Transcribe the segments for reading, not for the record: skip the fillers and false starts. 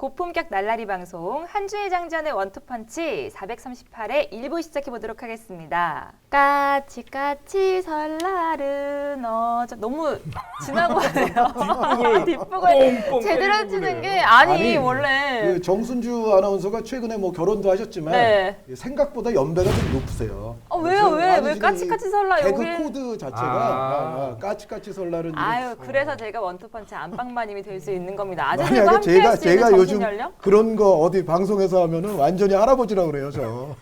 고품격 날라리 방송 한 주의 장전의 원투펀치 438회 1부 시작해 보도록 하겠습니다. 까치까치 설날은 너무 지나고 하네요. 뒷북을 제대로 치는 게 아니 원래 그 정순주 아나운서가 최근에 뭐 결혼도 하셨지만 네. 생각보다 연배가 좀 높으세요. 왜요? 왜 까치까치 설날 개그 여기 코드 자체가 까치까치 설날은 아유 그래서 제가 원투펀치 안방마님이 될 수 있는 겁니다. 아저씨가 함께 제가 할 수 있는 요즘 정신연령? 그런 거 어디 방송에서 하면은 완전히 할아버지라고 그래요, 저.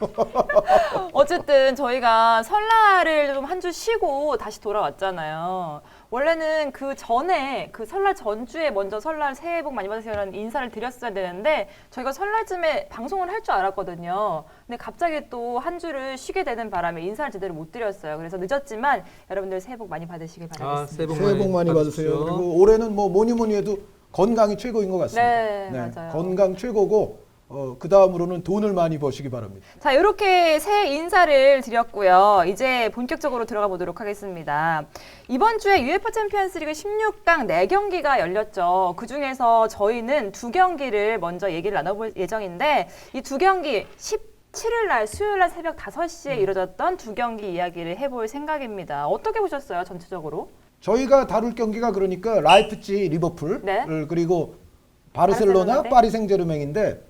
어쨌든 저희가 설날을 좀 한 주 쉬고 다시 돌아왔잖아요. 원래는 그 전에 그 설날 전주에 먼저 설날 새해 복 많이 받으세요라는 인사를 드렸어야 되는데 저희가 설날쯤에 방송을 할 줄 알았거든요. 근데 갑자기 또 한 주를 쉬게 되는 바람에 인사를 제대로 못 드렸어요. 그래서 늦었지만 여러분들 새해 복 많이 받으시길 바라겠습니다. 새해 복 많이 받으세요. 그리고 올해는 뭐 뭐니 해도 건강이 최고인 것 같습니다. 네, 맞아요. 건강 최고고 그 다음으로는 돈을 많이 버시기 바랍니다. 자, 이렇게 새해 인사를 드렸고요. 이제 본격적으로 들어가 보도록 하겠습니다. 이번 주에 UEFA 챔피언스리그 16강 4경기가 열렸죠. 그중에서 저희는 2경기를 먼저 얘기를 나눠볼 예정인데 이 2경기 17일 날 수요일 날 새벽 5시에 이루어졌던 2경기 이야기를 해볼 생각입니다. 어떻게 보셨어요, 전체적으로? 저희가 다룰 경기가 그러니까 라이프치히 리버풀 네. 그리고 바르셀로나 바르셀로나인데? 파리 생제르맹인데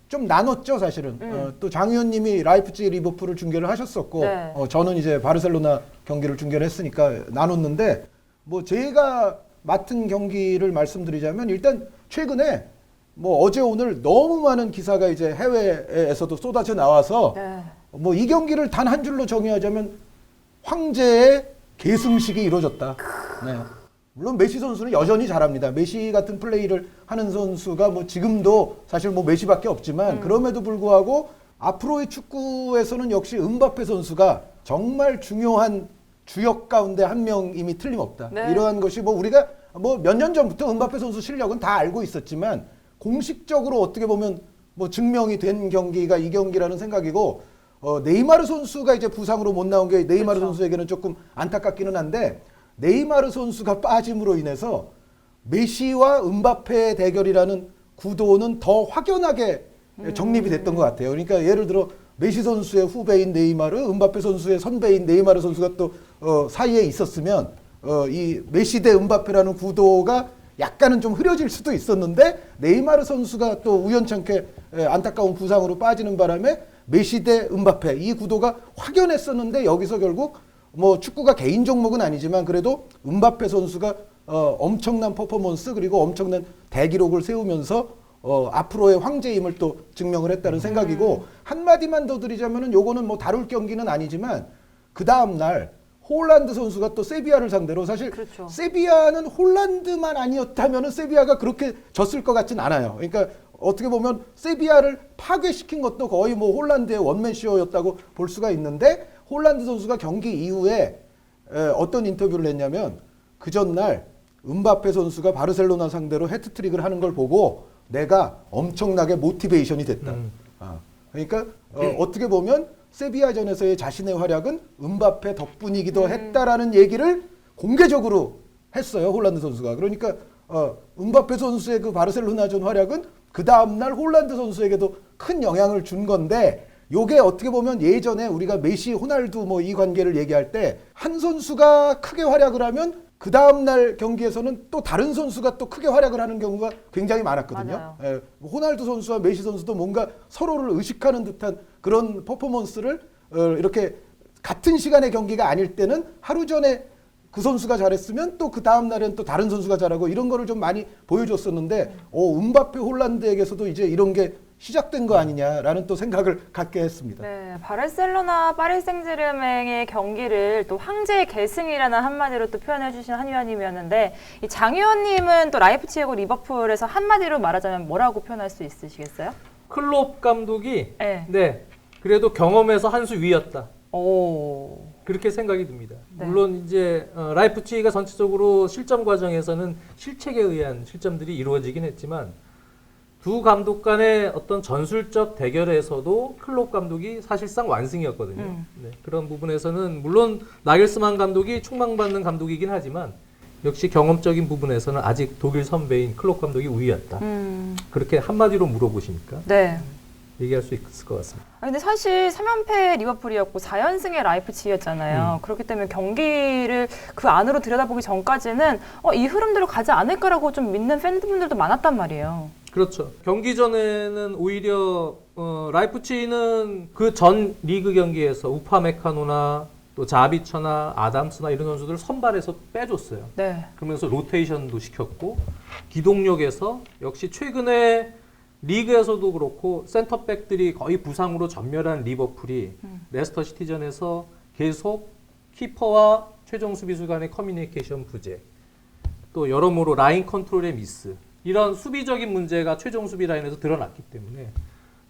좀 나눴죠 사실은. 또 장 의원님이 라이프치히 리버풀을 중계를 하셨었고 네. 저는 이제 바르셀로나 경기를 중계를 했으니까 나눴는데 뭐 제가 맡은 경기를 말씀드리자면 일단 최근에 뭐 어제 오늘 너무 많은 기사가 이제 해외에서도 쏟아져 나와서 네. 뭐 이 경기를 단 한 줄로 정의하자면 황제의 계승식이 이루어졌다. 네. 물론 메시 선수는 여전히 잘합니다. 메시 같은 플레이를 하는 선수가 뭐 지금도 사실 뭐 메시밖에 없지만 그럼에도 불구하고 앞으로의 축구에서는 역시 음바페 선수가 정말 중요한 주역 가운데 한 명임이 틀림없다. 네. 이러한 것이 뭐 우리가 뭐 몇 년 전부터 음바페 선수 실력은 다 알고 있었지만 공식적으로 어떻게 보면 뭐 증명이 된 경기가 이 경기라는 생각이고 네이마르 선수가 이제 부상으로 못 나온 게 네이마르 그렇죠. 선수에게는 조금 안타깝기는 한데 네이마르 선수가 빠짐으로 인해서 메시와 음바페의 대결이라는 구도는 더 확연하게 정립이 됐던 것 같아요. 그러니까 예를 들어 메시 선수의 후배인 네이마르, 음바페 선수의 선배인 네이마르 선수가 또 사이에 있었으면 이 메시 대 음바페라는 구도가 약간은 좀 흐려질 수도 있었는데 네이마르 선수가 또 우연찮게 안타까운 부상으로 빠지는 바람에 메시 대 음바페 이 구도가 확연했었는데 여기서 결국 뭐 축구가 개인 종목은 아니지만 그래도 음바페 선수가 엄청난 퍼포먼스 그리고 엄청난 대기록을 세우면서 앞으로의 황제임을 또 증명을 했다는 생각이고 한마디만 더 드리자면은 요거는 뭐 다룰 경기는 아니지만 그 다음 날 홀란드 선수가 또 세비야를 상대로 사실 그렇죠. 세비야는 홀란드만 아니었다면은 세비야가 그렇게 졌을 것 같진 않아요. 그러니까 어떻게 보면 세비야를 파괴시킨 것도 거의 뭐 홀란드의 원맨쇼였다고 볼 수가 있는데 홀란드 선수가 경기 이후에 어떤 인터뷰를 했냐면 그 전날 음바페 선수가 바르셀로나 상대로 해트트릭을 하는 걸 보고 내가 엄청나게 모티베이션이 됐다. 그러니까 어떻게 보면 세비야전에서의 자신의 활약은 음바페 덕분이기도 했다라는 얘기를 공개적으로 했어요. 홀란드 선수가. 그러니까 음바페 선수의 그 바르셀로나전 활약은 그 다음날 홀란드 선수에게도 큰 영향을 준 건데 요게 어떻게 보면 예전에 우리가 메시, 호날두 뭐 이 관계를 얘기할 때 한 선수가 크게 활약을 하면 그 다음날 경기에서는 또 다른 선수가 또 크게 활약을 하는 경우가 굉장히 많았거든요. 예, 호날두 선수와 메시 선수도 뭔가 서로를 의식하는 듯한 그런 퍼포먼스를 이렇게 같은 시간의 경기가 아닐 때는 하루 전에 그 선수가 잘했으면 또 그 다음 날엔 또 다른 선수가 잘하고 이런 거를 좀 많이 보여줬었는데 음바페 홀란드에게서도 이제 이런 게 시작된 거 아니냐라는 또 생각을 갖게 했습니다. 네, 바르셀로나 파리 생제르맹의 경기를 또 황제의 계승이라는 한마디로 또 표현해 주신 한 위원님이었는데 이 장 위원님은 또 라이프치히하고 리버풀에서 한마디로 말하자면 뭐라고 표현할 수 있으시겠어요? 클롭 감독이 네. 그래도 경험에서 한 수 위였다. 오. 그렇게 생각이 듭니다. 네. 물론 이제 라이프치히가 전체적으로 실점 과정에서는 실책에 의한 실점들이 이루어지긴 했지만 두 감독 간의 어떤 전술적 대결에서도 클롭 감독이 사실상 완승이었거든요. 네, 그런 부분에서는 물론 나겔스만 감독이 촉망받는 감독이긴 하지만 역시 경험적인 부분에서는 아직 독일 선배인 클롭 감독이 우위였다. 그렇게 한마디로 물어보시니까 네. 얘기할 수 있을 것 같습니다. 근데 사실 3연패 리버풀이었고 4연승의 라이프치히였잖아요. 그렇기 때문에 경기를 그 안으로 들여다보기 전까지는 이 흐름대로 가지 않을까라고 좀 믿는 팬분들도 많았단 말이에요. 그렇죠. 경기 전에는 오히려 라이프치히는 그 전 리그 경기에서 우파메카노나 또 자비처나 아담스나 이런 선수들을 선발해서 빼줬어요. 네. 그러면서 로테이션도 시켰고 기동력에서 역시 최근에 리그에서도 그렇고 센터백들이 거의 부상으로 전멸한 리버풀이 레스터 시티전에서 계속 키퍼와 최종 수비수 간의 커뮤니케이션 부재, 또 여러모로 라인 컨트롤의 미스, 이런 수비적인 문제가 최종 수비 라인에서 드러났기 때문에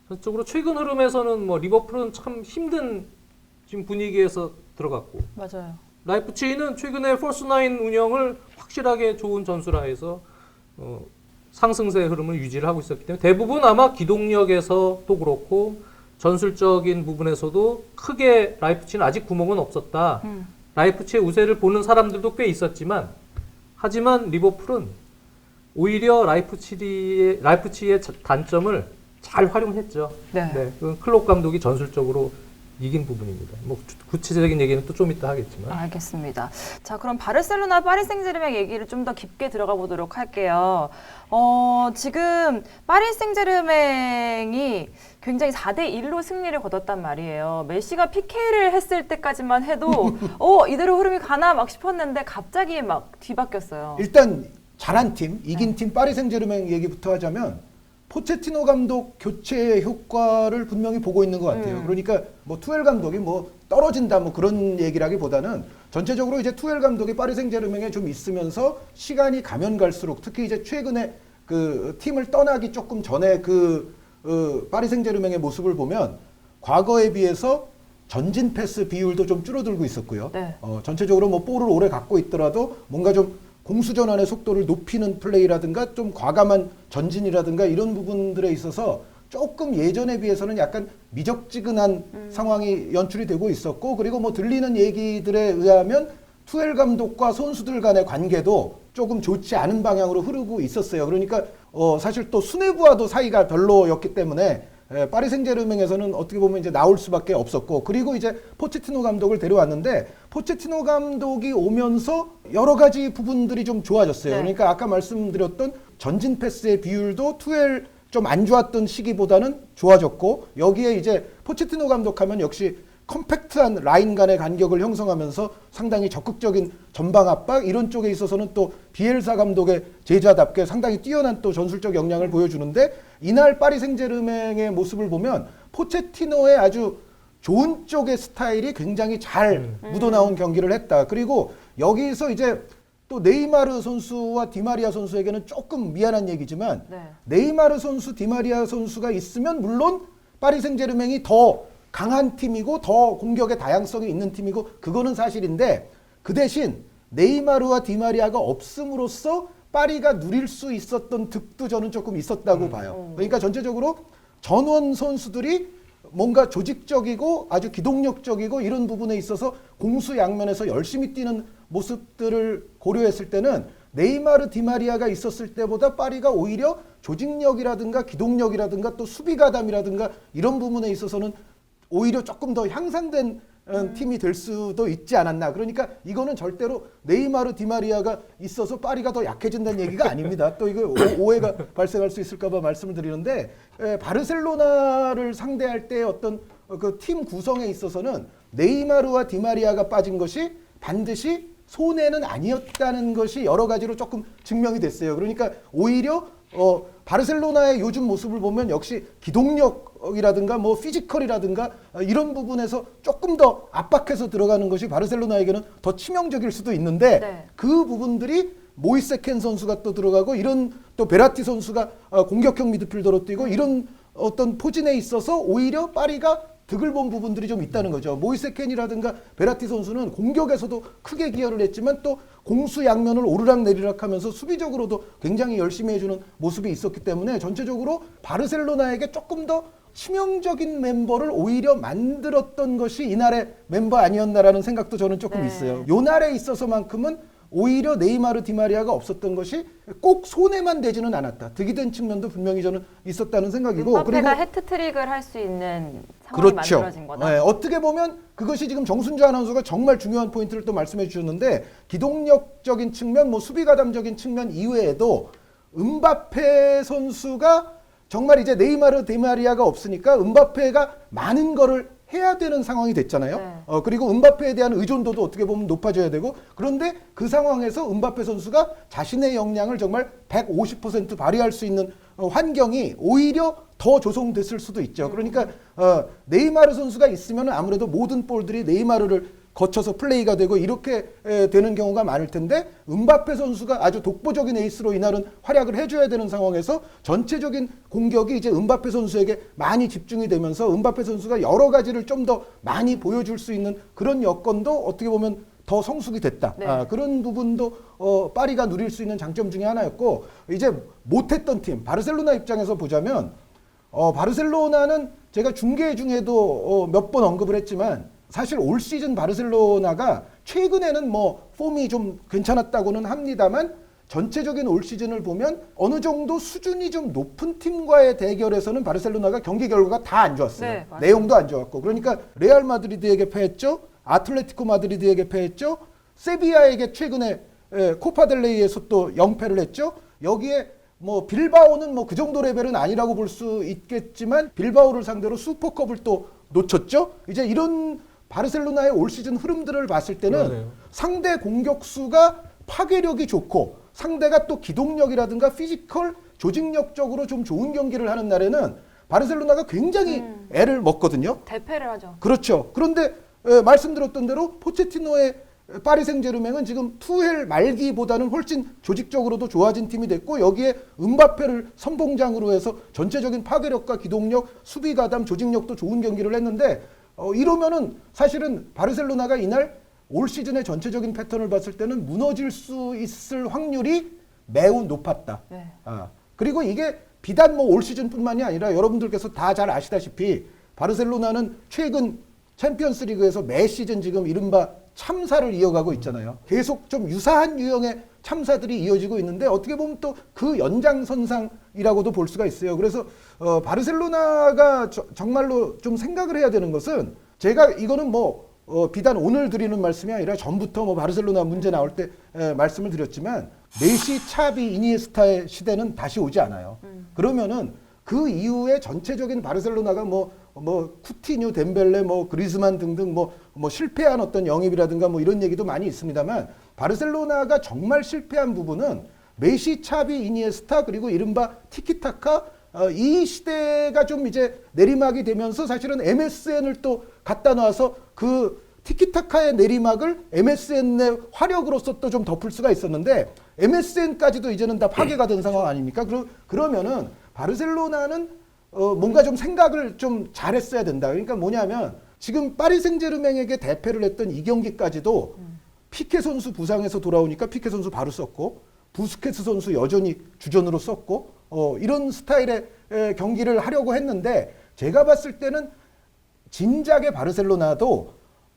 전적으로 최근 흐름에서는 뭐 리버풀은 참 힘든 지금 분위기에서 들어갔고, 맞아요. 라이프치히는 최근에 폴스나인 운영을 확실하게 좋은 전술화해서 상승세 흐름을 유지를 하고 있었기 때문에 대부분 아마 기동력에서도 그렇고 전술적인 부분에서도 크게 라이프치히는 아직 구멍은 없었다. 라이프치히의 우세를 보는 사람들도 꽤 있었지만, 하지만 리버풀은 오히려 라이프치히의 단점을 잘 활용했죠. 네. 그건 클롭 감독이 전술적으로 이긴 부분입니다. 뭐 구체적인 얘기는 또 좀 이따 하겠지만. 알겠습니다. 자, 그럼 바르셀로나 파리 생제르맹 얘기를 좀 더 깊게 들어가 보도록 할게요. 지금 파리 생제르맹이 굉장히 4대1로 승리를 거뒀단 말이에요. 메시가 PK를 했을 때까지만 해도 이대로 흐름이 가나 막 싶었는데 갑자기 막 뒤바뀌었어요. 일단 잘한 팀, 이긴 팀 파리 생제르맹 얘기부터 하자면 포체티노 감독 교체 효과를 분명히 보고 있는 것 같아요. 그러니까 뭐 투엘 감독이 뭐 떨어진다 뭐 그런 얘기라기보다는 전체적으로 이제 투엘 감독이 파리 생제르맹에 좀 있으면서 시간이 가면 갈수록 특히 이제 최근에 그 팀을 떠나기 조금 전에 파리 생제르맹의 모습을 보면 과거에 비해서 전진 패스 비율도 좀 줄어들고 있었고요. 네. 전체적으로 뭐 볼을 오래 갖고 있더라도 뭔가 좀 공수 전환의 속도를 높이는 플레이라든가 좀 과감한 전진이라든가 이런 부분들에 있어서 조금 예전에 비해서는 약간 미적지근한 상황이 연출이 되고 있었고, 그리고 뭐 들리는 얘기들에 의하면 투엘 감독과 선수들 간의 관계도 조금 좋지 않은 방향으로 흐르고 있었어요. 그러니까 사실 또 수뇌부와도 사이가 별로였기 때문에 파리 생제르맹에서는 어떻게 보면 이제 나올 수밖에 없었고, 그리고 이제 포체티노 감독을 데려왔는데 포체티노 감독이 오면서 여러 가지 부분들이 좀 좋아졌어요. 네. 그러니까 아까 말씀드렸던 전진 패스의 비율도 투엘 좀 안 좋았던 시기보다는 좋아졌고, 여기에 이제 포체티노 감독하면 역시 컴팩트한 라인 간의 간격을 형성하면서 상당히 적극적인 전방 압박, 이런 쪽에 있어서는 또 비엘사 감독의 제자답게 상당히 뛰어난 또 전술적 역량을 보여주는데, 이날 파리 생제르맹의 모습을 보면 포체티노의 아주 좋은 쪽의 스타일이 굉장히 잘 묻어나온 경기를 했다. 그리고 여기서 이제 또 네이마르 선수와 디마리아 선수에게는 조금 미안한 얘기지만, 네. 네이마르 선수, 디마리아 선수가 있으면 물론 파리 생제르맹이 더 강한 팀이고 더 공격의 다양성이 있는 팀이고 그거는 사실인데, 그 대신 네이마르와 디마리아가 없음으로써 파리가 누릴 수 있었던 득도 저는 조금 있었다고 봐요. 그러니까 전체적으로 전원 선수들이 뭔가 조직적이고 아주 기동력적이고 이런 부분에 있어서 공수 양면에서 열심히 뛰는 모습들을 고려했을 때는 네이마르, 디마리아가 있었을 때보다 파리가 오히려 조직력이라든가 기동력이라든가 또 수비 가담이라든가 이런 부분에 있어서는 오히려 조금 더 향상된 팀이 될 수도 있지 않았나. 그러니까 이거는 절대로 네이마르, 디마리아가 있어서 파리가 더 약해진다는 얘기가 아닙니다. 또 이거 오해가 발생할 수 있을까 봐 말씀을 드리는데, 바르셀로나를 상대할 때 어떤 그 팀 구성에 있어서는 네이마르와 디마리아가 빠진 것이 반드시 손해는 아니었다는 것이 여러 가지로 조금 증명이 됐어요. 그러니까 오히려 바르셀로나의 요즘 모습을 보면 역시 기동력이라든가 뭐 피지컬이라든가 이런 부분에서 조금 더 압박해서 들어가는 것이 바르셀로나에게는 더 치명적일 수도 있는데, 네. 그 부분들이 모이세 켄 선수가 또 들어가고 이런 또 베라티 선수가 공격형 미드필더로 뛰고 이런 어떤 포진에 있어서 오히려 파리가 득을 본 부분들이 좀 있다는 거죠. 모이세 켄이라든가 베라티 선수는 공격에서도 크게 기여를 했지만 또 공수 양면을 오르락 내리락 하면서 수비적으로도 굉장히 열심히 해주는 모습이 있었기 때문에 전체적으로 바르셀로나에게 조금 더 치명적인 멤버를 오히려 만들었던 것이 이날의 멤버 아니었나라는 생각도 저는 조금 네. 있어요. 요 날에 있어서만큼은 오히려 네이마르 디마리아가 없었던 것이 꼭 손해만 되지는 않았다. 득이 된 측면도 분명히 저는 있었다는 생각이고 음바페가 해트트릭을 할 수 있는 상황이 그렇죠. 만들어진 거다. 네, 어떻게 보면 그것이 지금 정순주 아나운서가 정말 중요한 포인트를 또 말씀해 주셨는데 기동력적인 측면, 뭐 수비 가담적인 측면 이외에도 음바페 선수가 정말 이제 네이마르 디마리아가 없으니까 음바페가 많은 거를 해야 되는 상황이 됐잖아요. 네. 그리고 음바페에 대한 의존도도 어떻게 보면 높아져야 되고 그런데 그 상황에서 음바페 선수가 자신의 역량을 정말 150% 발휘할 수 있는 환경이 오히려 더 조성됐을 수도 있죠. 그러니까 네이마르 선수가 있으면 아무래도 모든 볼들이 네이마르를 거쳐서 플레이가 되고 이렇게 되는 경우가 많을 텐데 음바페 선수가 아주 독보적인 에이스로 이날은 활약을 해줘야 되는 상황에서 전체적인 공격이 이제 음바페 선수에게 많이 집중이 되면서 음바페 선수가 여러 가지를 좀 더 많이 보여줄 수 있는 그런 여건도 어떻게 보면 더 성숙이 됐다. 네. 그런 부분도 파리가 누릴 수 있는 장점 중에 하나였고 이제 못했던 팀 바르셀로나 입장에서 보자면 바르셀로나는 제가 중계 중에도 몇 번 언급을 했지만 사실 올 시즌 바르셀로나가 최근에는 뭐 폼이 좀 괜찮았다고는 합니다만 전체적인 올 시즌을 보면 어느 정도 수준이 좀 높은 팀과의 대결에서는 바르셀로나가 경기 결과가 다 안 좋았어요. 네, 맞아요. 내용도 안 좋았고 그러니까 레알 마드리드에게 패했죠. 아틀레티코 마드리드에게 패했죠. 세비야에게 최근에 코파델레이에서 또 0패를 했죠. 여기에 뭐 빌바오는 뭐 그 정도 레벨은 아니라고 볼 수 있겠지만 빌바오를 상대로 슈퍼컵을 또 놓쳤죠. 이제 이런 바르셀로나의 올 시즌 흐름들을 봤을 때는 그러네요. 상대 공격수가 파괴력이 좋고 상대가 또 기동력이라든가 피지컬 조직력적으로 좀 좋은 경기를 하는 날에는 바르셀로나가 굉장히 애를 먹거든요. 대패를 하죠. 그렇죠. 그런데 말씀드렸던 대로 포체티노의 파리 생제르맹은 지금 투헬 말기보다는 훨씬 조직적으로도 좋아진 팀이 됐고 여기에 음바페를 선봉장으로 해서 전체적인 파괴력과 기동력, 수비 가담, 조직력도 좋은 경기를 했는데 이러면은 사실은 바르셀로나가 이날 올 시즌의 전체적인 패턴을 봤을 때는 무너질 수 있을 확률이 매우 높았다. 네. 그리고 이게 비단 뭐 올 시즌뿐만이 아니라 여러분들께서 다 잘 아시다시피 바르셀로나는 최근 챔피언스리그에서 매 시즌 지금 이른바 참사를 이어가고 있잖아요. 계속 좀 유사한 유형의 참사들이 이어지고 있는데 어떻게 보면 또 그 연장선상이라고도 볼 수가 있어요. 그래서 바르셀로나가 정말로 좀 생각을 해야 되는 것은 제가 이거는 뭐 비단 오늘 드리는 말씀이 아니라 전부터 뭐 바르셀로나 문제 나올 때 말씀을 드렸지만 메시, 차비, 이니에스타의 시대는 다시 오지 않아요. 그러면은 그 이후에 전체적인 바르셀로나가 뭐 쿠티뉴, 덴벨레, 뭐 그리즈만 등등 뭐 실패한 어떤 영입이라든가 뭐 이런 얘기도 많이 있습니다만 바르셀로나가 정말 실패한 부분은 메시, 차비, 이니에스타 그리고 이른바 티키타카 이 시대가 좀 이제 내리막이 되면서 사실은 MSN을 또 갖다 놔서 그 티키타카의 내리막을 MSN의 화력으로서 또 좀 덮을 수가 있었는데 MSN까지도 이제는 다 파괴가 된 상황 아닙니까? 그러면은 바르셀로나는 뭔가 좀 생각을 좀 잘했어야 된다. 그러니까 뭐냐면 지금 파리 생제르맹에게 대패를 했던 이 경기까지도 피케 선수 부상에서 돌아오니까 피케 선수 바로 썼고 부스케츠 선수 여전히 주전으로 썼고 이런 스타일의 경기를 하려고 했는데 제가 봤을 때는 진작에 바르셀로나도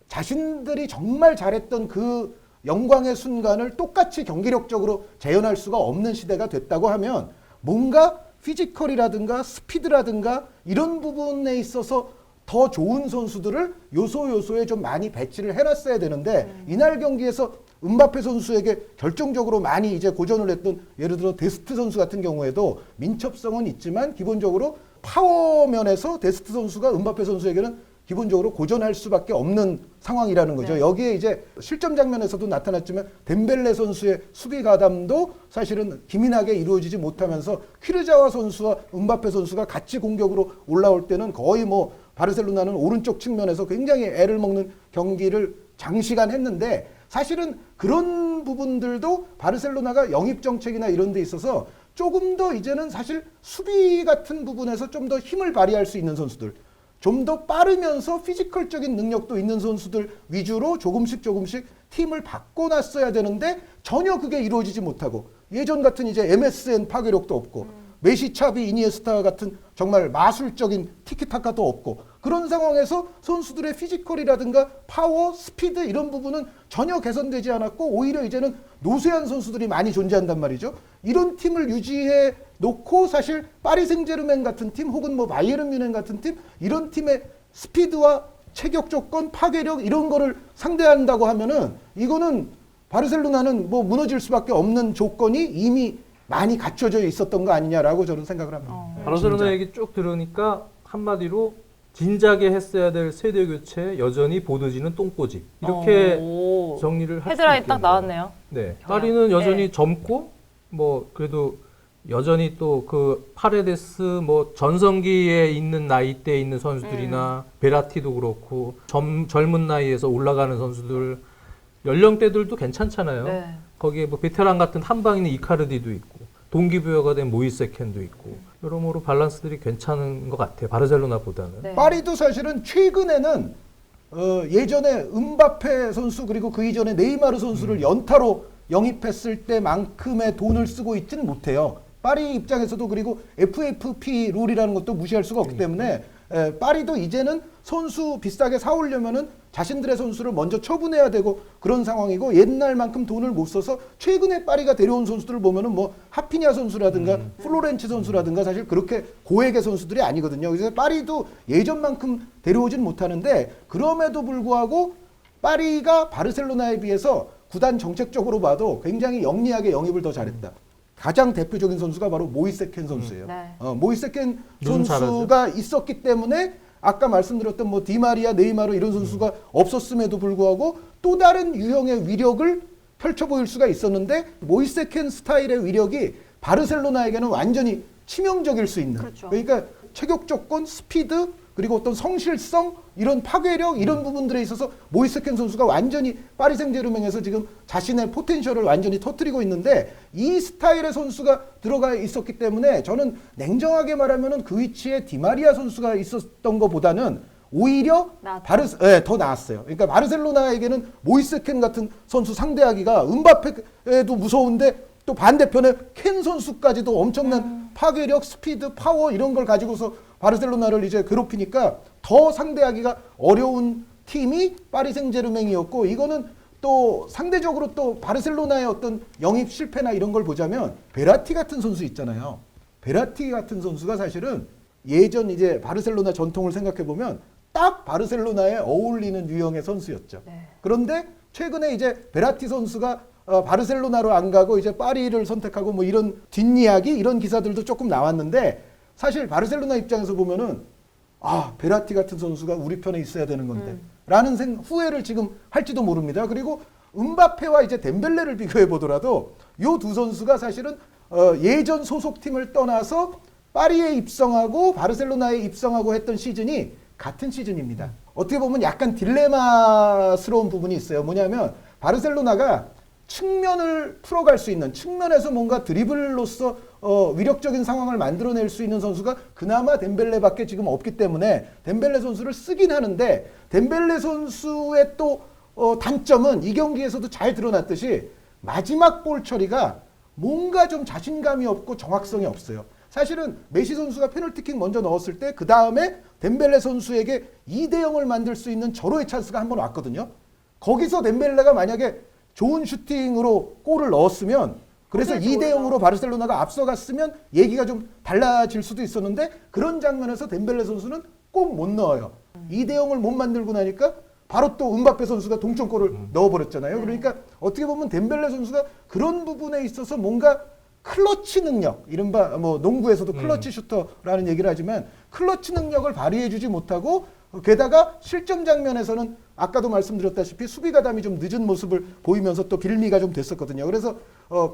자신들이 정말 잘했던 그 영광의 순간을 똑같이 경기력적으로 재현할 수가 없는 시대가 됐다고 하면 뭔가 피지컬이라든가 스피드라든가 이런 부분에 있어서 더 좋은 선수들을 요소에 좀 많이 배치를 해놨어야 되는데 이날 경기에서 음바페 선수에게 결정적으로 많이 이제 고전을 했던 예를 들어 데스트 선수 같은 경우에도 민첩성은 있지만 기본적으로 파워 면에서 데스트 선수가 음바페 선수에게는 기본적으로 고전할 수밖에 없는 상황이라는 거죠. 네. 여기에 이제 실점 장면에서도 나타났지만 덴벨레 선수의 수비 가담도 사실은 기민하게 이루어지지 못하면서 퀴르자와 선수와 음바페 선수가 같이 공격으로 올라올 때는 거의 뭐 바르셀로나는 오른쪽 측면에서 굉장히 애를 먹는 경기를 장시간 했는데 사실은 그런 부분들도 바르셀로나가 영입 정책이나 이런 데 있어서 조금 더 이제는 사실 수비 같은 부분에서 좀 더 힘을 발휘할 수 있는 선수들 좀 더 빠르면서 피지컬적인 능력도 있는 선수들 위주로 조금씩 팀을 바꿔놨어야 되는데 전혀 그게 이루어지지 못하고 예전 같은 이제 MSN 파괴력도 없고 메시, 차비, 이니에스타 같은 정말 마술적인 티키타카도 없고 그런 상황에서 선수들의 피지컬이라든가 파워, 스피드 이런 부분은 전혀 개선되지 않았고 오히려 이제는 노쇠한 선수들이 많이 존재한단 말이죠. 이런 팀을 유지해 놓고 사실 파리 생제르맹 같은 팀 혹은 뭐 바이에른 뮌헨 같은 팀 이런 팀의 스피드와 체격 조건, 파괴력 이런 거를 상대한다고 하면은 이거는 바르셀로나는 뭐 무너질 수밖에 없는 조건이 이미 많이 갖춰져 있었던 거 아니냐라고 저는 생각을 합니다. 바르셀로나 얘기 쭉 들으니까 한마디로 진작에 했어야 될 세대 교체 여전히 보드지는 똥꼬지 이렇게 오. 정리를 할 수 헤드라인 딱 있겠네요. 나왔네요. 네, 파리는 여전히 네. 젊고 뭐 그래도 여전히 또 그 파레데스 뭐 전성기에 있는 나이대에 있는 선수들이나 베라티도 그렇고 젊은 나이에서 올라가는 선수들 연령대들도 괜찮잖아요. 네. 거기에 뭐 베테랑 같은 한방 있는 이카르디도 있고 동기부여가 된 모이세켄도 있고 여러모로 밸런스들이 괜찮은 것 같아요. 바르셀로나보다는. 네. 파리도 사실은 최근에는 예전에 음바페 선수 그리고 그 이전에 네이마르 선수를 연타로 영입했을 때만큼의 돈을 쓰고 있지는 못해요. 파리 입장에서도 그리고 FFP 룰이라는 것도 무시할 수가 없기 때문에 파리도 이제는 선수 비싸게 사오려면은 자신들의 선수를 먼저 처분해야 되고 그런 상황이고 옛날만큼 돈을 못 써서 최근에 파리가 데려온 선수들을 보면은 뭐 하피냐 선수라든가 플로렌치 선수라든가 사실 그렇게 고액의 선수들이 아니거든요. 그래서 파리도 예전만큼 데려오진 못하는데 그럼에도 불구하고 파리가 바르셀로나에 비해서 구단 정책적으로 봐도 굉장히 영리하게 영입을 더 잘했다. 가장 대표적인 선수가 바로 모이세켄 선수예요. 네. 모이세켄 요즘 선수가 있었기 때문에 아까 말씀드렸던 뭐 디마리아, 네이마르 이런 선수가 없었음에도 불구하고 또 다른 유형의 위력을 펼쳐 보일 수가 있었는데 모이세켄 스타일의 위력이 바르셀로나에게는 완전히 치명적일 수 있는. 그렇죠. 그러니까 체격 조건, 스피드 그리고 어떤 성실성 이런 파괴력 이런 부분들에 있어서 모이세켄 선수가 완전히 파리 생제르맹에서 지금 자신의 포텐셜을 완전히 터뜨리고 있는데 이 스타일의 선수가 들어가 있었기 때문에 저는 냉정하게 말하면은 그 위치에 디마리아 선수가 있었던 것보다는 오히려 더 나았어요. 그러니까 바르셀로나에게는 모이세켄 같은 선수 상대하기가 음바페도 무서운데 또 반대편에 켄 선수까지도 엄청난 파괴력, 스피드, 파워 이런 걸 가지고서 바르셀로나를 이제 괴롭히니까 더 상대하기가 어려운 팀이 파리 생제르맹이었고 이거는 또 상대적으로 또 바르셀로나의 어떤 영입 실패나 이런 걸 보자면 베라티 같은 선수 있잖아요. 베라티 같은 선수가 사실은 예전 이제 바르셀로나 전통을 생각해 보면 딱 바르셀로나에 어울리는 유형의 선수였죠. 네. 그런데 최근에 이제 베라티 선수가 바르셀로나로 안 가고 이제 파리를 선택하고 뭐 이런 뒷이야기 이런 기사들도 조금 나왔는데 사실 바르셀로나 입장에서 보면은 베라티 같은 선수가 우리 편에 있어야 되는 건데 라는 후회를 지금 할지도 모릅니다. 그리고 음바페와 이제 덴벨레를 비교해 보더라도 요 두 선수가 사실은 예전 소속팀을 떠나서 파리에 입성하고 바르셀로나에 입성하고 했던 시즌이 같은 시즌입니다. 어떻게 보면 약간 딜레마스러운 부분이 있어요. 뭐냐면 바르셀로나가 측면을 풀어갈 수 있는 측면에서 뭔가 드리블로서 위력적인 상황을 만들어낼 수 있는 선수가 그나마 덴벨레밖에 지금 없기 때문에 덴벨레 선수를 쓰긴 하는데 덴벨레 선수의 또 단점은 이 경기에서도 잘 드러났듯이 마지막 볼 처리가 뭔가 좀 자신감이 없고 정확성이 없어요. 사실은 메시 선수가 페널티킥 먼저 넣었을 때 그 다음에 덴벨레 선수에게 2대0을 만들 수 있는 절호의 찬스가 한 번 왔거든요. 거기서 덴벨레가 만약에 좋은 슈팅으로 골을 넣었으면 그래서 2대0으로 바르셀로나가 앞서갔으면 얘기가 좀 달라질 수도 있었는데 그런 장면에서 덴벨레 선수는 꼭 못 넣어요. 2대0을 못 만들고 나니까 바로 또 음바페 선수가 동점골을 넣어버렸잖아요. 그러니까 어떻게 보면 덴벨레 선수가 그런 부분에 있어서 뭔가 클러치 능력, 이른바 뭐 농구에서도 클러치 슈터라는 얘기를 하지만 클러치 능력을 발휘해주지 못하고 게다가 실점 장면에서는 아까도 말씀드렸다시피 수비 가담이 좀 늦은 모습을 보이면서 또 빌미가 좀 됐었거든요. 그래서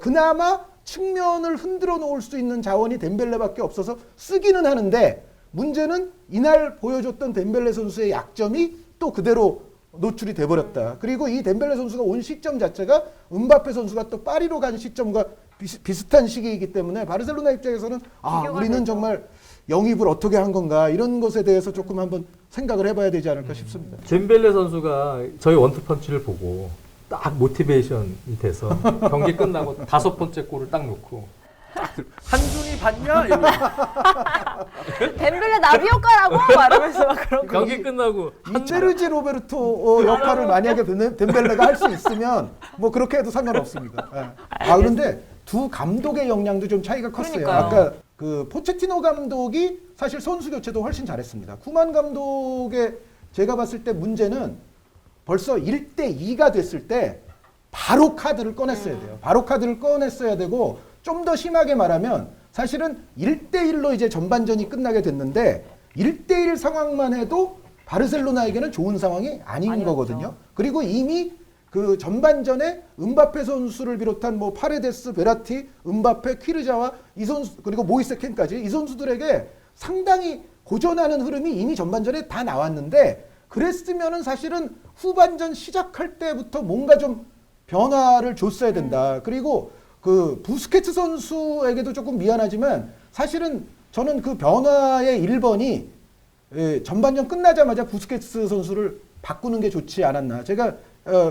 그나마 측면을 흔들어 놓을 수 있는 자원이 덴벨레밖에 없어서 쓰기는 하는데 문제는 이날 보여줬던 덴벨레 선수의 약점이 또 그대로 노출이 돼버렸다. 그리고 이 덴벨레 선수가 온 시점 자체가 음바페 선수가 또 파리로 간 시점과 비슷한 시기이기 때문에 바르셀로나 입장에서는 우리는 정말 영입을 어떻게 한 건가 이런 것에 대해서 조금 한번 생각을 해봐야 되지 않을까 싶습니다. 젬벨레 선수가 저희 원투펀치를 보고 딱 모티베이션이 돼서 경기 끝나고 5번째 골을 딱 넣고 한준이 봤냐? 이러고. 덴벨레 나비 효과라고 말하면서 막 그런 거. 경기 끝나고 이 체르지 로베르토 역할을 만약에 덴벨레가 할 수 있으면 뭐 그렇게 해도 상관없습니다. 예. 아 그런데 두 감독의 역량도 좀 차이가 컸어요. 그러니까요. 아까 그 포체티노 감독이 사실 선수 교체도 훨씬 잘했습니다. 쿠만 감독의 제가 봤을 때 문제는 벌써 1대2가 됐을 때 바로 카드를 꺼냈어야 돼요. 바로 카드를 꺼냈어야 되고 좀 더 심하게 말하면 사실은 1대1로 이제 전반전이 끝나게 됐는데 1대1 상황만 해도 바르셀로나에게는 좋은 상황이 아닌 아니었죠. 거거든요. 그리고 이미 그 전반전에 음바페 선수를 비롯한 뭐 파레데스, 베라티, 음바페, 퀴르자와 이 선수 그리고 모이세 켄까지 이 선수들에게 상당히 고전하는 흐름이 이미 전반전에 다 나왔는데 그랬으면은 사실은 후반전 시작할 때부터 뭔가 좀 변화를 줬어야 된다. 그리고 그 부스케츠 선수에게도 조금 미안하지만 사실은 저는 그 변화의 1번이 전반전 끝나자마자 부스케츠 선수를 바꾸는 게 좋지 않았나. 제가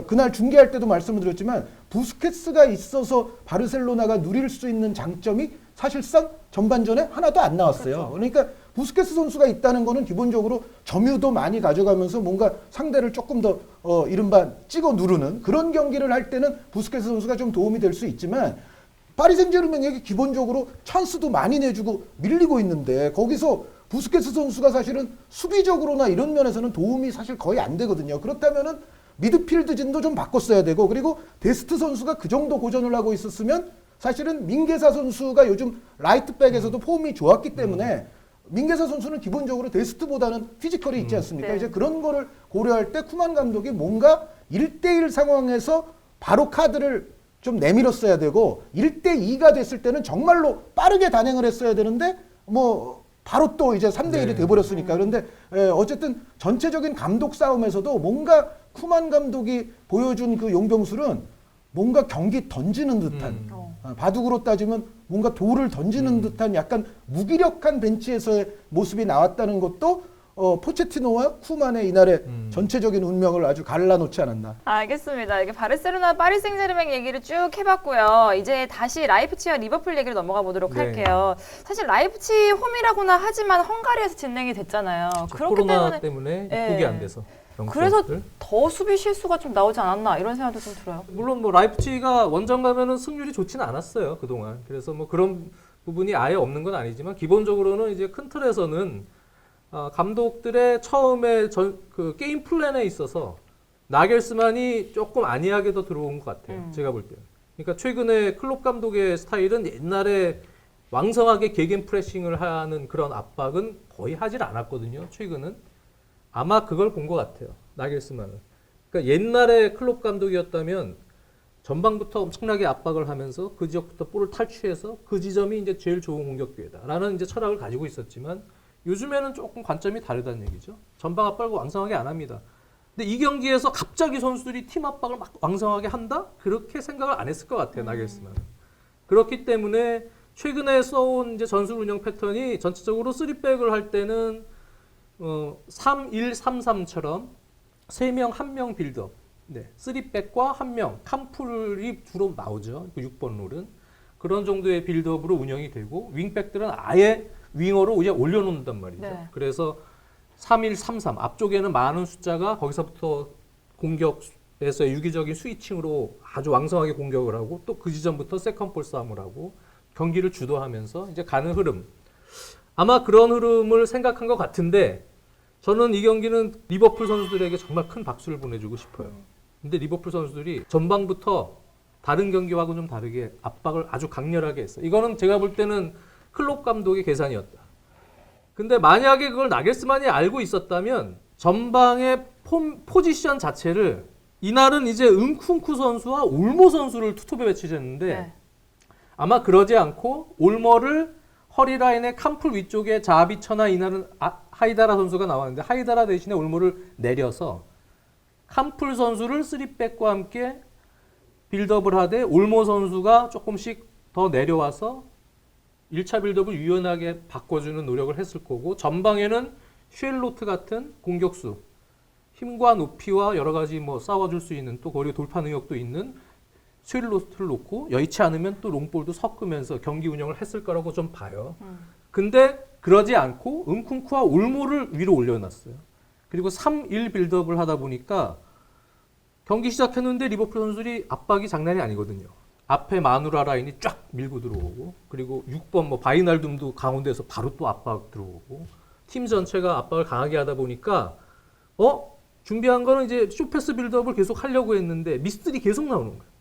그날 중계할 때도 말씀을 드렸지만 부스케츠가 있어서 바르셀로나가 누릴 수 있는 장점이 사실상 전반전에 하나도 안 나왔어요. 그러니까 부스케츠 선수가 있다는 거는 기본적으로 점유도 많이 가져가면서 뭔가 상대를 조금 더 이른바 찍어 누르는 그런 경기를 할 때는 부스케츠 선수가 좀 도움이 될 수 있지만 파리 생제르맹에게 기본적으로 찬스도 많이 내주고 밀리고 있는데 거기서 부스케츠 선수가 사실은 수비적으로나 이런 면에서는 도움이 사실 거의 안 되거든요. 그렇다면은 미드필드진도 좀 바꿨어야 되고 그리고 데스트 선수가 그 정도 고전을 하고 있었으면 사실은 민게사 선수가 요즘 라이트백에서도 폼이 좋았기 때문에 민게사 선수는 기본적으로 데스트보다는 피지컬이 있지 않습니까? 네. 이제 그런 거를 고려할 때 쿠만 감독이 뭔가 1대1 상황에서 바로 카드를 좀 내밀었어야 되고 1대2가 됐을 때는 정말로 빠르게 단행을 했어야 되는데 뭐 바로 또 이제 3대1이 네. 돼버렸으니까. 그런데 어쨌든 전체적인 감독 싸움에서도 뭔가 쿠만 감독이 보여준 그 용병술은 뭔가 경기 던지는 듯한 바둑으로 따지면 뭔가 돌을 던지는 듯한 약간 무기력한 벤치에서의 모습이 나왔다는 것도 포체티노와 쿠만의 이날의 전체적인 운명을 아주 갈라놓지 않았나. 알겠습니다. 이게 바르셀로나, 파리 생제르맹 얘기를 쭉 해봤고요. 이제 다시 라이프치히와 리버풀 얘기를 넘어가 보도록 네. 할게요. 사실 라이프치히 홈이라고나 하지만 헝가리에서 진행이 됐잖아요. 그렇기 코로나 때문에 때문에 네. 입국이 안 돼서. 영국 그래서 선수들. 더 수비 실수가 좀 나오지 않았나 이런 생각도 좀 들어요. 물론 뭐 라이프치히가 원정 가면은 승률이 좋지는 않았어요 그동안. 그래서 뭐 그런 부분이 아예 없는 건 아니지만 기본적으로는 이제 큰 틀에서는 감독들의 처음에 그 게임 플랜에 있어서 나겔스만이 조금 안이하게 더 들어온 것 같아요. 제가 볼 때. 그러니까 최근에 클롭 감독의 스타일은 옛날에 왕성하게 개겐 프레싱을 하는 그런 압박은 거의 하질 않았거든요. 최근은. 아마 그걸 본 것 같아요. 나겔스만은. 그러니까 옛날에 클롭 감독이었다면 전방부터 엄청나게 압박을 하면서 그 지역부터 볼을 탈취해서 그 지점이 이제 제일 좋은 공격 기회다라는 이제 철학을 가지고 있었지만 요즘에는 조금 관점이 다르다는 얘기죠. 전방 압박을 왕성하게 안 합니다. 근데 이 경기에서 갑자기 선수들이 팀 압박을 막 왕성하게 한다? 그렇게 생각을 안 했을 것 같아요. 나겔스만은. 그렇기 때문에 최근에 써온 이제 전술 운영 패턴이 전체적으로 3백을 할 때는 3-1-3-3처럼 3명 1명 빌드업. 네, 3백과 1명 캄풀이 주로 나오죠. 그 6번 롤은. 그런 정도의 빌드업으로 운영이 되고 윙백들은 아예 윙어로 이제 올려놓는단 말이죠. 네. 그래서 3-1-3-3 앞쪽에는 많은 숫자가 거기서부터 공격에서의 유기적인 스위칭으로 아주 왕성하게 공격을 하고 또 그 지점부터 세컨볼 싸움을 하고 경기를 주도하면서 이제 가는 흐름. 아마 그런 흐름을 생각한 것 같은데 저는 이 경기는 리버풀 선수들에게 정말 큰 박수를 보내주고 싶어요. 근데 리버풀 선수들이 전방부터 다른 경기와는 좀 다르게 압박을 아주 강렬하게 했어요. 이거는 제가 볼 때는 클롭 감독의 계산이었다. 근데 만약에 그걸 나겔스만이 알고 있었다면 전방의 포지션 자체를 이날은 이제 은쿵쿠 선수와 올모 선수를 투톱에 배치했는데 네. 아마 그러지 않고 올모를 허리라인의 캄풀 위쪽에 자비처나 이날은 하이다라 선수가 나왔는데 하이다라 대신에 올모를 내려서 캄풀 선수를 3백과 함께 빌드업을 하되 올모 선수가 조금씩 더 내려와서 1차 빌드업을 유연하게 바꿔주는 노력을 했을 거고 전방에는 쉘로트 같은 공격수 힘과 높이와 여러 가지 뭐 싸워줄 수 있는 또 거리 돌파 능력도 있는 스윌로스트를 놓고 여의치 않으면 또 롱볼도 섞으면서 경기 운영을 했을 거라고 좀 봐요. 근데 그러지 않고 은쿤쿠와 올모를 위로 올려놨어요. 그리고 3-1 빌드업을 하다 보니까 경기 시작했는데 리버풀 선수들이 압박이 장난이 아니거든요. 앞에 마누라 라인이 쫙 밀고 들어오고 그리고 6번 뭐 바이날둠도 가운데에서 바로 또 압박 들어오고 팀 전체가 압박을 강하게 하다 보니까 준비한 거는 이제 쇼패스 빌드업을 계속 하려고 했는데 미스들이 계속 나오는 거예요.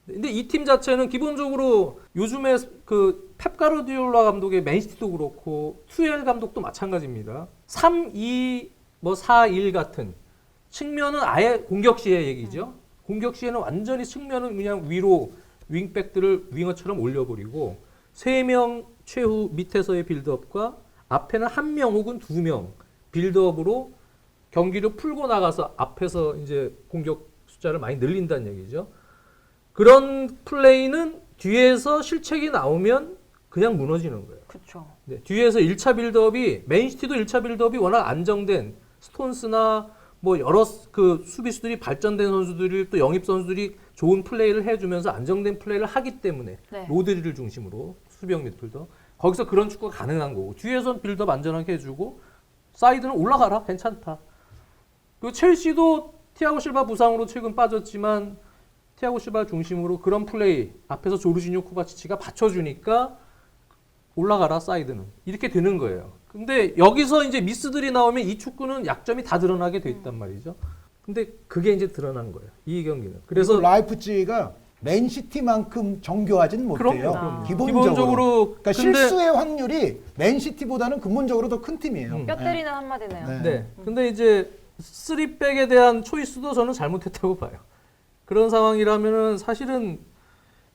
근데 이 팀 자체는 기본적으로 요즘에 그 펩 가르디올라 감독의 맨시티도 그렇고 투엘 감독도 마찬가지입니다. 3-2 뭐 4-1 같은 측면은 아예 공격 시의 얘기죠. 공격 시에는 완전히 측면은 그냥 위로 윙백들을 윙어처럼 올려버리고 3명 최후 밑에서의 빌드업과 앞에는 1명 혹은 2명 빌드업으로 경기를 풀고 나가서 앞에서 이제 공격 숫자를 많이 늘린다는 얘기죠. 그런 플레이는 뒤에서 실책이 나오면 그냥 무너지는 거예요. 그렇죠. 네, 뒤에서 1차 빌드업이 맨시티도 1차 빌드업이 워낙 안정된 스톤스나 뭐 여러 그 수비수들이 발전된 선수들이 또 영입 선수들이 좋은 플레이를 해주면서 안정된 플레이를 하기 때문에 네. 로드리를 중심으로 수비형 미드필더 거기서 그런 축구가 가능한 거고 뒤에서 빌드업 안전하게 해주고 사이드는 올라가라 괜찮다. 그 첼시도 티아고 실바 부상으로 최근 빠졌지만 티아고 실바 중심으로 그런 플레이 앞에서 조르지뉴 코바치치가 받쳐주니까 올라가라 사이드는 이렇게 되는 거예요. 근데 여기서 이제 미스들이 나오면 이 축구는 약점이 다 드러나게 돼 있단 말이죠. 근데 그게 이제 드러난 거예요. 이 경기는. 그래서 그래서 라이프치히가 맨시티만큼 정교하진 못해요. 그럼요. 기본적으로. 그러니까 근데 실수의 확률이 맨시티보다는 근본적으로 더 큰 팀이에요. 뼈 때리는 한마디네요. 네. 네. 근데 이제 3백에 대한 초이스도 저는 잘못했다고 봐요. 그런 상황이라면은 사실은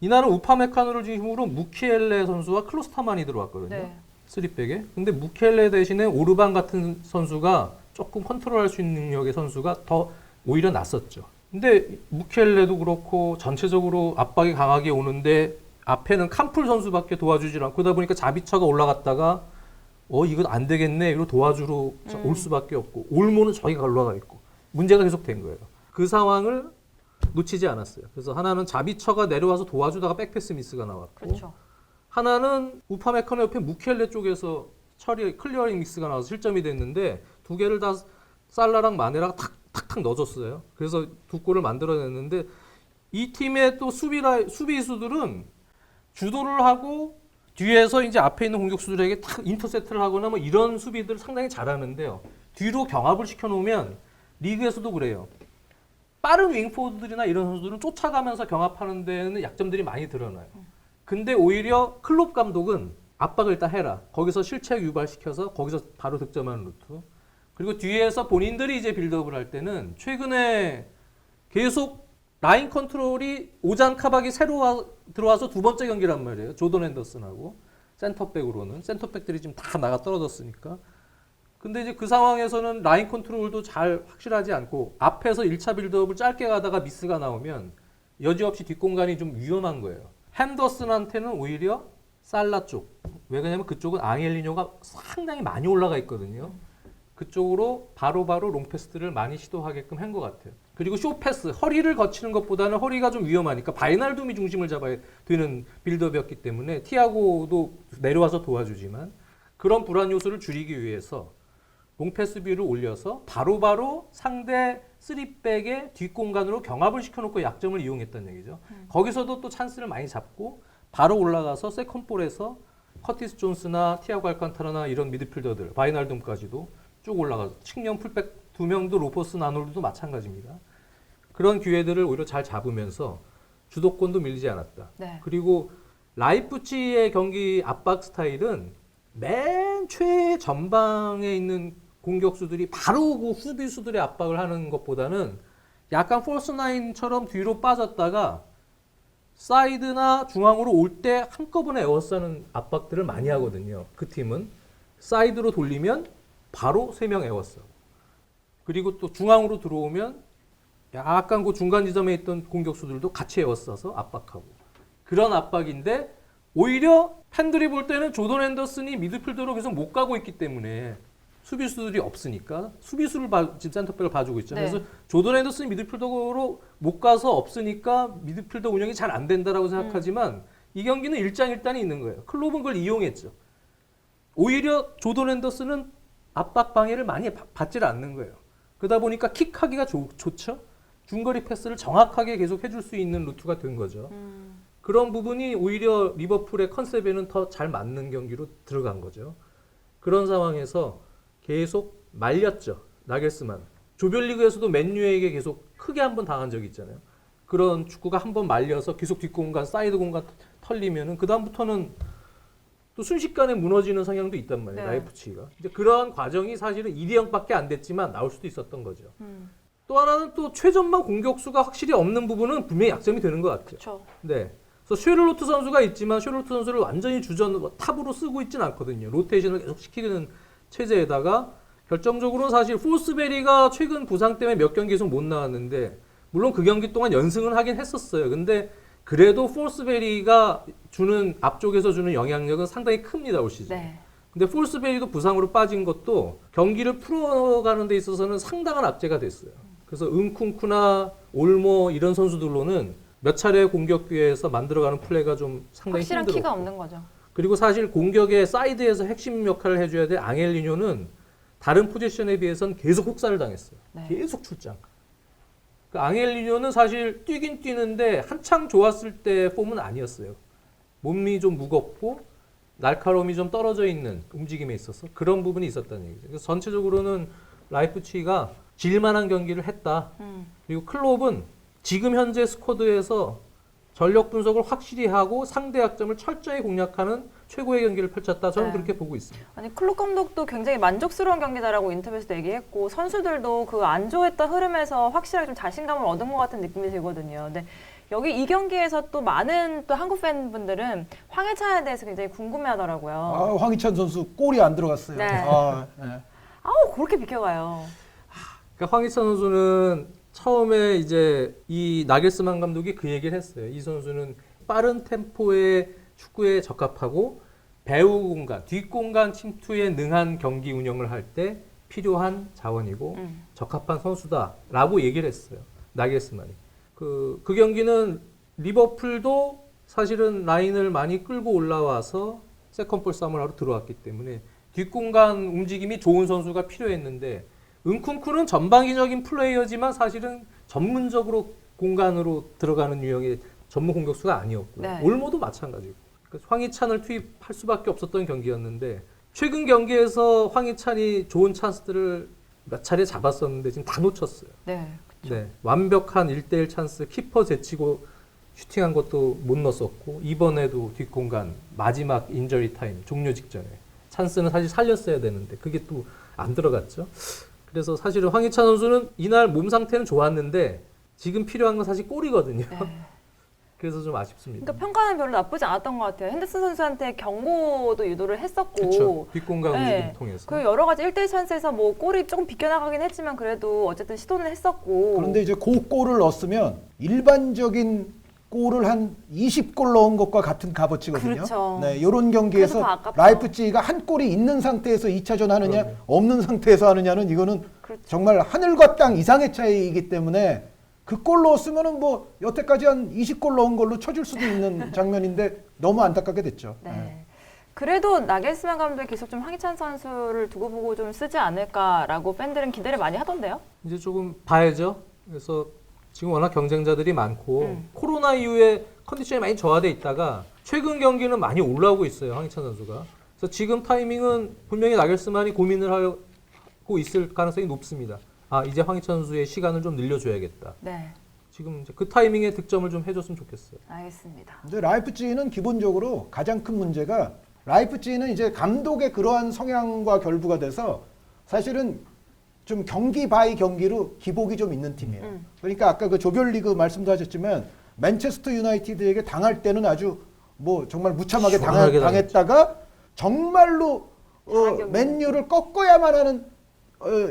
이날은 우파메카노를 중심으로 무키엘레 선수와 클로스타만이 들어왔거든요. 네. 3백에. 근데 무키엘레 대신에 오르반 같은 선수가 조금 컨트롤할 수 있는 능력의 선수가 더 오히려 낫었죠. 근데 무키엘레도 그렇고 전체적으로 압박이 강하게 오는데 앞에는 캄풀 선수밖에 도와주질 않고 그러다 보니까 자비처가 올라갔다가 이건 안 되겠네 이러고 도와주러 올 수밖에 없고 올모는 저기가 올라가 있고 문제가 계속 된 거예요. 그 상황을 놓치지 않았어요. 그래서 하나는 자비처가 내려와서 도와주다가 백패스 미스가 나왔고 그렇죠. 하나는 우파메카노 옆에 무켈레 쪽에서 클리어링 미스가 나와서 실점이 됐는데 두 개를 다 살라랑 마네라가 탁탁 넣어줬어요. 그래서 두 골을 만들어냈는데 이 팀의 또 수비수들은 주도를 하고 뒤에서 이제 앞에 있는 공격수들에게 탁 인터셉트를 하거나 뭐 이런 수비들을 상당히 잘하는데요. 뒤로 경합을 시켜놓으면 리그에서도 그래요. 빠른 윙포드들이나 이런 선수들은 쫓아가면서 경합하는 데는 약점들이 많이 드러나요. 근데 오히려 클롭 감독은 압박을 일단 해라. 거기서 실책 유발시켜서 거기서 바로 득점하는 루트. 그리고 뒤에서 본인들이 이제 빌드업을 할 때는 최근에 계속 라인 컨트롤이 오잔 카박이 새로 들어와서 두 번째 경기란 말이에요. 조던 앤더슨하고 센터백으로는. 센터백들이 지금 다 나가 떨어졌으니까. 근데 이제 그 상황에서는 라인 컨트롤도 잘 확실하지 않고 앞에서 1차 빌드업을 짧게 가다가 미스가 나오면 여지없이 뒷공간이 좀 위험한 거예요. 핸더슨한테는 오히려 살라 쪽. 왜 그러냐면 그쪽은 앙헬리뇨가 상당히 많이 올라가 있거든요. 그쪽으로 바로바로 롱패스들을 많이 시도하게끔 한 것 같아요. 그리고 쇼패스, 허리를 거치는 것보다는 허리가 좀 위험하니까 바이날둠이 중심을 잡아야 되는 빌드업이었기 때문에 티아고도 내려와서 도와주지만 그런 불안 요소를 줄이기 위해서 롱패스 뷰를 올려서 바로바로 상대 3백의 뒷공간으로 경합을 시켜놓고 약점을 이용했다는 얘기죠. 거기서도 또 찬스를 많이 잡고 바로 올라가서 세컨볼에서 커티스 존스나 티아고 알칸타라나 이런 미드필더들, 바이날둠까지도 쭉 올라가서 측면 풀백 2명도 로퍼스 나놀드도 마찬가지입니다. 그런 기회들을 오히려 잘 잡으면서 주도권도 밀리지 않았다. 네. 그리고 라이프치히의 경기 압박 스타일은 맨 최전방에 있는 공격수들이 바로 그 수비수들의 압박을 하는 것보다는 약간 폴스나인처럼 뒤로 빠졌다가 사이드나 중앙으로 올 때 한꺼번에 에워싸는 압박들을 많이 하거든요. 그 팀은 사이드로 돌리면 바로 3명 에워싸고 그리고 또 중앙으로 들어오면 약간 그 중간 지점에 있던 공격수들도 같이 에워싸서 압박하고 그런 압박인데 오히려 팬들이 볼 때는 조던 앤더슨이 미드필더로 계속 못 가고 있기 때문에 수비수들이 없으니까 수비수를 지금 센터백을 봐주고 있잖아요. 네. 그래서 조던 핸더슨이 미드필더로 못 가서 없으니까 미드필더 운영이 잘 안 된다라고 생각하지만 이 경기는 일장일단이 있는 거예요. 클롭은 그걸 이용했죠. 오히려 조던 핸더슨은 압박 방해를 많이 받질 않는 거예요. 그러다 보니까 킥하기가 좋죠. 중거리 패스를 정확하게 계속 해줄 수 있는 루트가 된 거죠. 그런 부분이 오히려 리버풀의 컨셉에는 더 잘 맞는 경기로 들어간 거죠. 그런 상황에서 계속 말렸죠. 나겔스만. 조별리그에서도 맨유에게 계속 크게 한번 당한 적이 있잖아요. 그런 축구가 한번 말려서 계속 뒷공간, 사이드 공간 털리면은 그 다음부터는 또 순식간에 무너지는 성향도 있단 말이에요. 네. 라이프치히가. 이제 그러한 과정이 사실은 2대0밖에 안 됐지만 나올 수도 있었던 거죠. 또 하나는 또 최전방 공격수가 확실히 없는 부분은 분명히 약점이 되는 것 같아요. 그렇죠. 네. 그래서 슈를로트 선수가 있지만 슈를로트 선수를 완전히 주전 탑으로 쓰고 있지는 않거든요. 로테이션을 계속 시키는 체제에다가 결정적으로는 사실 폴스베리가 최근 부상 때문에 몇 경기 계속 못 나왔는데 물론 그 경기 동안 연승을 하긴 했었어요. 근데 그래도 폴스베리가 주는 앞쪽에서 주는 영향력은 상당히 큽니다, 올 시즌. 네. 근데 폴스베리도 부상으로 빠진 것도 경기를 풀어가는 데 있어서는 상당한 악재가 됐어요. 그래서 은쿵쿠나 올모 이런 선수들로는 몇 차례 공격 기회에서 만들어가는 플레이가 좀 상당히 확실한 힘들었고. 키가 없는 거죠. 그리고 사실 공격의 사이드에서 핵심 역할을 해줘야 될 앙헬리뇨는 다른 포지션에 비해서는 계속 혹사를 당했어요. 네. 계속 출장. 그 앙헬리뇨는 사실 뛰긴 뛰는데 한창 좋았을 때 폼은 아니었어요. 몸이 좀 무겁고 날카로움이 좀 떨어져 있는 움직임에 있어서 그런 부분이 있었다는 얘기죠. 그래서 전체적으로는 라이프치히가 질만한 경기를 했다. 그리고 클롭은 지금 현재 스쿼드에서 전력 분석을 확실히 하고 상대 약점을 철저히 공략하는 최고의 경기를 펼쳤다. 저는 네. 그렇게 보고 있습니다. 아니 클롭 감독도 굉장히 만족스러운 경기다라고 인터뷰에서 얘기했고 선수들도 그 안 좋았던 흐름에서 확실하게 좀 자신감을 얻은 것 같은 느낌이 들거든요. 근데 여기 이 경기에서 또 많은 또 한국 팬분들은 황희찬에 대해서 굉장히 궁금해하더라고요. 아, 황희찬 선수 골이 안 들어갔어요. 네. 아, 네. 아우 그렇게 비켜가요. 그러니까 황희찬 선수는 처음에 이제 이 나겔스만 감독이 그 얘기를 했어요. 이 선수는 빠른 템포의 축구에 적합하고 배후 공간, 뒷공간 침투에 능한 경기 운영을 할 때 필요한 자원이고 적합한 선수다라고 얘기를 했어요. 나겔스만이. 그 경기는 리버풀도 사실은 라인을 많이 끌고 올라와서 세컨볼 싸움을 하러 들어왔기 때문에 뒷공간 움직임이 좋은 선수가 필요했는데 은쿵쿠는 전방위적인 플레이어지만 사실은 전문적으로 공간으로 들어가는 유형의 전문 공격수가 아니었고요. 네. 올모도 마찬가지고. 그러니까 황희찬을 투입할 수밖에 없었던 경기였는데 최근 경기에서 황희찬이 좋은 찬스들을 몇 차례 잡았었는데 지금 다 놓쳤어요. 네. 네, 완벽한 1대1 찬스 키퍼 제치고 슈팅한 것도 못 넣었었고 이번에도 뒷공간 마지막 인저리 타임 종료 직전에 찬스는 사실 살렸어야 되는데 그게 또 안 들어갔죠. 그래서 사실은 황희찬 선수는 이날 몸 상태는 좋았는데 지금 필요한 건 사실 골이거든요. 네. 그래서 좀 아쉽습니다. 그러니까 평가는 별로 나쁘지 않았던 것 같아요. 핸더슨 선수한테 경고도 유도를 했었고 그렇죠. 뒷공간 네. 움직임 통해서. 그 여러 가지 1대1 찬스에서 뭐 골이 조금 비껴나가긴 했지만 그래도 어쨌든 시도는 했었고 그런데 이제 그 골을 넣었으면 일반적인 골을 한 20골 넣은 것과 같은 값어치거든요. 그렇죠. 네, 이런 그래서 더 경기에서 아깝죠. 라이프치히가 한 골이 있는 상태에서 2차전 하느냐 그럼요. 없는 상태에서 하느냐는 이거는 그렇죠. 정말 하늘과 땅 이상의 차이이기 때문에 그 골 넣었으면은 뭐 여태까지 한 20골 넣은 걸로 쳐줄 수도 있는 장면인데 너무 안타깝게 됐죠. 네. 네. 그래도 나겔스만 감독이 계속 좀 황희찬 선수를 두고 보고 좀 쓰지 않을까라고 팬들은 기대를 많이 하던데요. 이제 조금 봐야죠. 그래서 지금 워낙 경쟁자들이 많고 음. 코로나 이후에 컨디션이 많이 저하돼 있다가 최근 경기는 많이 올라오고 있어요. 황희찬 선수가. 그래서 지금 타이밍은 분명히 나겔스만이 고민을 하고 있을 가능성이 높습니다. 아, 이제 황희찬 선수의 시간을 좀 늘려줘야겠다. 네, 지금 이제 그 타이밍에 득점을 좀 해줬으면 좋겠어요. 알겠습니다. 근데 라이프치히는 기본적으로 가장 큰 문제가 라이프치히는 이제 감독의 그러한 성향과 결부가 돼서 사실은 좀 경기 바이 경기로 기복이 좀 있는 팀이에요. 그러니까 아까 그 조별리그 말씀도 하셨지만 맨체스터 유나이티드에게 당할 때는 아주 뭐 정말 무참하게 시원하게 당했다가 정말로 잘한 경기. 맨유를 꺾어야만 하는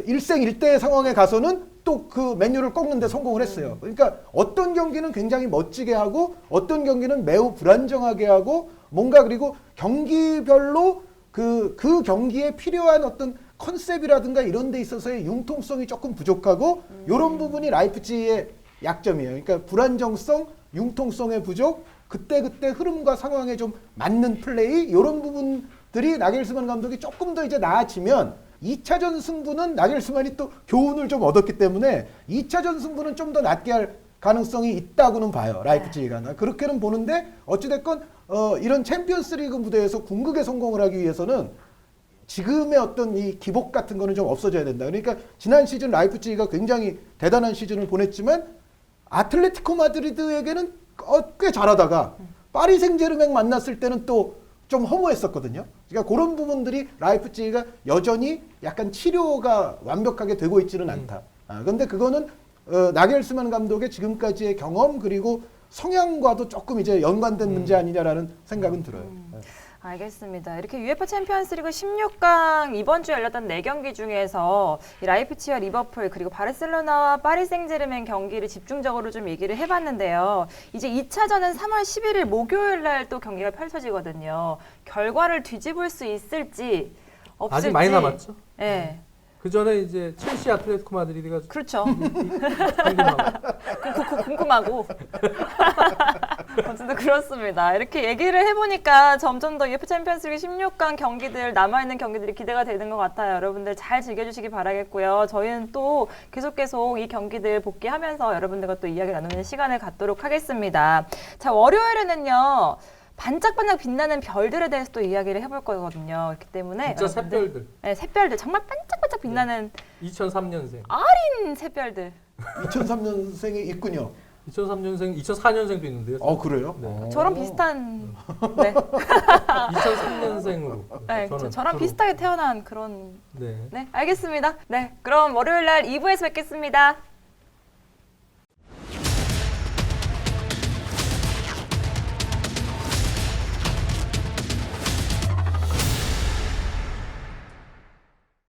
일생일대의 상황에 가서는 또 그 맨유를 꺾는데 성공을 했어요. 그러니까 어떤 경기는 굉장히 멋지게 하고 어떤 경기는 매우 불안정하게 하고 뭔가 그리고 경기별로 그 경기에 필요한 어떤 컨셉이라든가 이런 데 있어서의 융통성이 조금 부족하고 이런 부분이 라이프치히의 약점이에요. 그러니까 불안정성, 융통성의 부족, 그때그때 흐름과 상황에 좀 맞는 플레이 이런 부분들이 나겔스만 감독이 조금 더 이제 나아지면 2차전 승부는 나겔스만이 또 교훈을 좀 얻었기 때문에 2차전 승부는 좀 더 낮게 할 가능성이 있다고는 봐요. 라이프치히가. 나 그렇게는 보는데 어찌됐건 이런 챔피언스리그 무대에서 궁극의 성공을 하기 위해서는 지금의 어떤 이 기복 같은 거는 좀 없어져야 된다. 그러니까 지난 시즌 라이프치히가 굉장히 대단한 시즌을 보냈지만 아틀레티코 마드리드에게는 꽤 잘하다가 파리 생제르맹 만났을 때는 또 좀 허무했었거든요. 그러니까 그런 부분들이 라이프치히가 여전히 약간 치료가 완벽하게 되고 있지는 않다. 근데 그거는 나겔스만 감독의 지금까지의 경험 그리고 성향과도 조금 이제 연관된 문제 아니냐라는 생각은 들어요. 알겠습니다. 이렇게 UEFA 챔피언스리그 16강 이번 주에 열렸던 4경기 중에서 이 라이프치히와 리버풀 그리고 바르셀로나와 파리 생제르맹 경기를 집중적으로 좀 얘기를 해봤는데요. 이제 2차전은 3월 11일 목요일 날 또 경기가 펼쳐지거든요. 결과를 뒤집을 수 있을지 없을지 아직 많이 남았죠. 네. 그 전에 이제 첼시 아틀레티코 마드리드가 그렇죠. 궁금하고. 궁금하고. 어쨌든 그렇습니다. 이렇게 얘기를 해보니까 점점 더 UEFA 챔피언스리그 16강 경기들, 남아있는 경기들이 기대가 되는 것 같아요. 여러분들 잘 즐겨주시기 바라겠고요. 저희는 또 계속 이 경기들 복귀하면서 여러분들과 또 이야기 나누는 시간을 갖도록 하겠습니다. 자, 월요일에는요. 반짝반짝 빛나는 별들에 대해서 또 이야기를 해볼 거거든요. 그렇기 때문에 진짜 샛별들. 네, 샛별들 정말 반짝반짝 빛나는 2003년생. 어린 새,별들. 2003년생이 있군요. 2003년생, 2004년생도 있는데요. 그래요? 네. 저랑 비슷한. 네. 2003년생으로. 네, 저랑 비슷하게 태어난 그런. 네. 네, 알겠습니다. 네, 그럼 월요일 날 2부에서 뵙겠습니다.